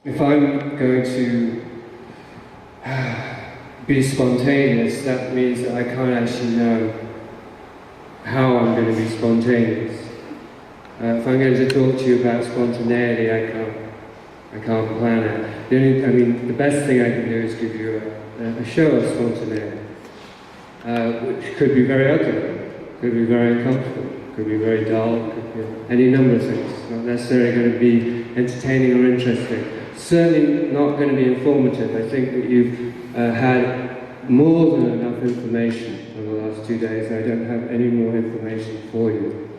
If I'm going to be spontaneous, that means that I can't actually know how I'm going to be spontaneous. If I'm going to talk to you about spontaneity, I can't plan it. The best thing I can do is give you a show of spontaneity, which could be very ugly, could be very uncomfortable, could be very dull, could be any number of things. It's not necessarily going to be entertaining or interesting. Certainly not going to be informative. I think that you've had more than enough information over the last 2 days. I don't have any more information for you.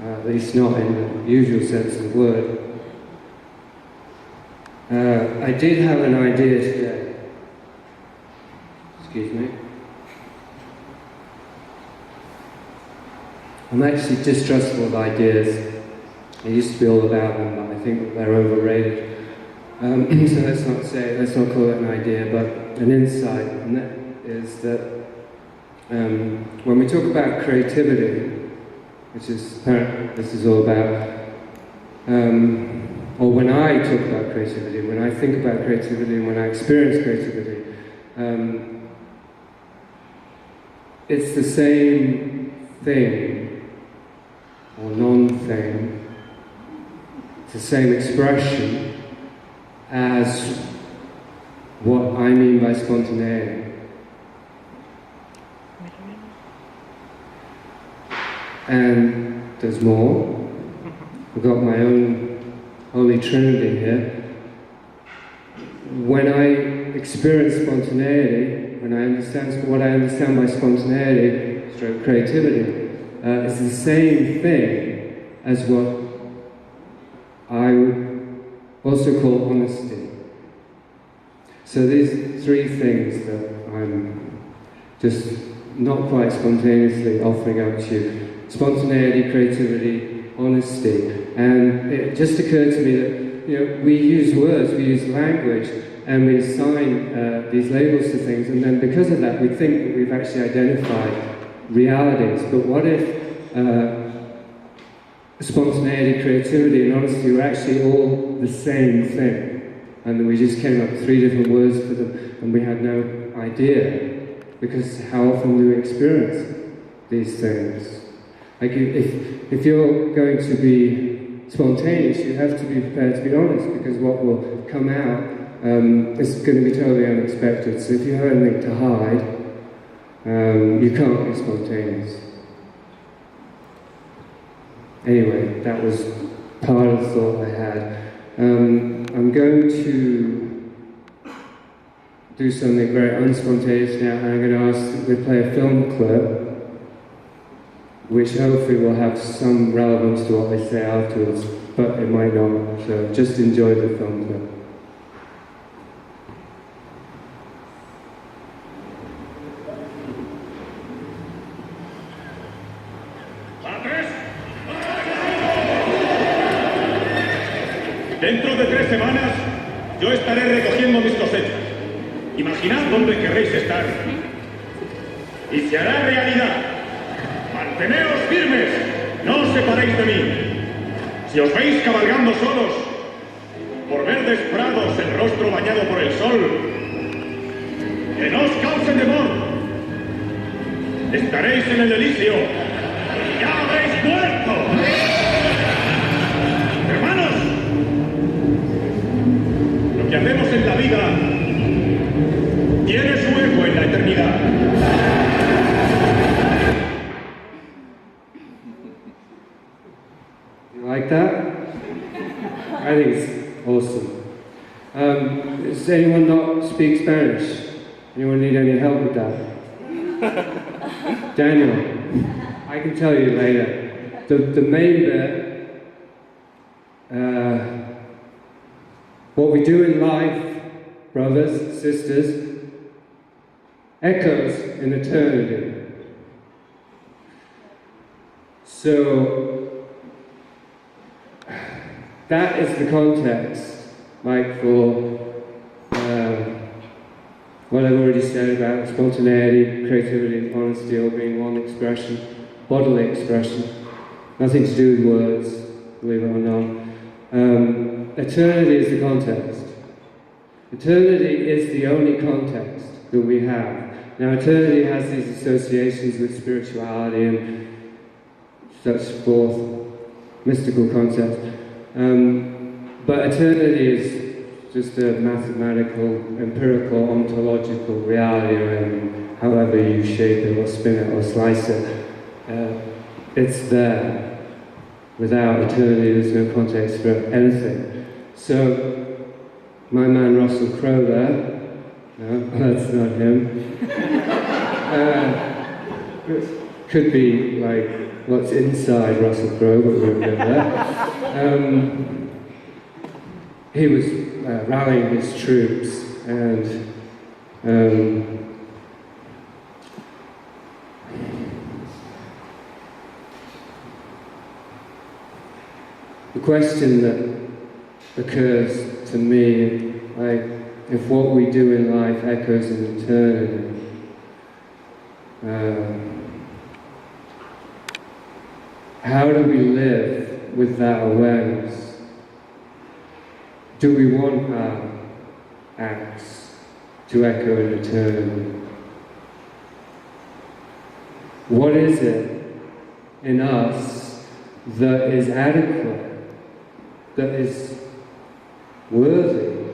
At least not in the usual sense of the word. I did have an idea today. Excuse me. I'm actually distrustful of ideas. I used to be all about them, but I think that they're overrated. So let's not call it an idea, but an insight, and that is that when we talk about creativity, which is this is all about, or when I talk about creativity, when I think about creativity, when I experience creativity, it's the same thing, or non-thing, it's the same expression as what I mean by spontaneity. And there's more. I've got my own Holy Trinity here. When I experience spontaneity, when I understand what I understand by spontaneity, stroke creativity, it's the same thing as what I would also call honesty. So these three things that I'm just not quite spontaneously offering up to you: spontaneity, creativity, honesty. And it just occurred to me that we use words, we use language, and we assign these labels to things, and then because of that we think that we've actually identified realities. But what if spontaneity, creativity, and honesty were actually all the same thing, and that we just came up with 3 different words for them, and we had no idea? Because how often do we experience these things? Like if you're going to be spontaneous, you have to be prepared to be honest, because what will come out is going to be totally unexpected. So if you have anything to hide, you can't be spontaneous. Anyway, that was part of the thought I had. I'm going to do something very unspontaneous now, and I'm going to ask that we play a film clip, which hopefully will have some relevance to what they say afterwards, but it might not, so just enjoy the film clip. Dentro de 3 semanas, yo estaré recogiendo mis cosechas. Imaginad dónde querréis estar. Y se hará realidad. Manteneos firmes, no os separéis de mí. Si os veis cabalgando solos, por verdes prados, el rostro bañado por el sol, que no os cause temor. Estaréis en el delicio y ya habréis muerto. Hermanos, lo que hacemos en la vida tiene su eco en la eternidad. Like that? I think it's awesome. Does anyone not speak Spanish? Anyone need any help with that? Daniel, I can tell you later. The main bit, what we do in life, brothers, sisters, echoes in eternity. So, that is the context, like for what I've already said about spontaneity, creativity, and honesty all being one expression, bodily expression, nothing to do with words, believe it or not. eternity is the context. Eternity is the only context that we have. Now, eternity has these associations with spirituality and such forth, mystical concepts. But eternity is just a mathematical, empirical, ontological reality, or however you shape it or spin it or slice it. It's there. Without eternity, there's no context for anything. So, my man Russell Crowe there, no, that's not him. Could be like what's inside Russell Crowe, but we won't go there. He was rallying his troops, and the question that occurs to me, like, if what we do in life echoes in eternity, how do we live with that awareness? Do we want our acts to echo in eternity? What is it in us that is adequate, that is worthy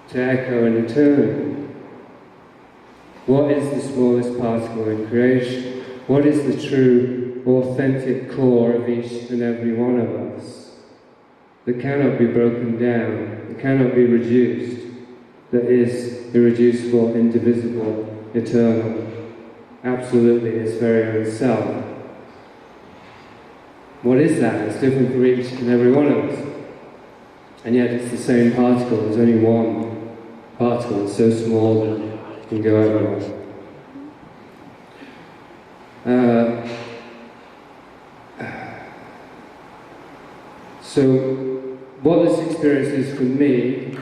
to echo in eternity? What is the smallest particle in creation? What is the true, authentic core of each and every one of us that cannot be broken down, that cannot be reduced, that is irreducible, indivisible, eternal, absolutely its very own self? What is that? It's different for each and every one of us. And yet it's the same particle. There's only one particle. It's so small that it can go everywhere. So what this experience is for me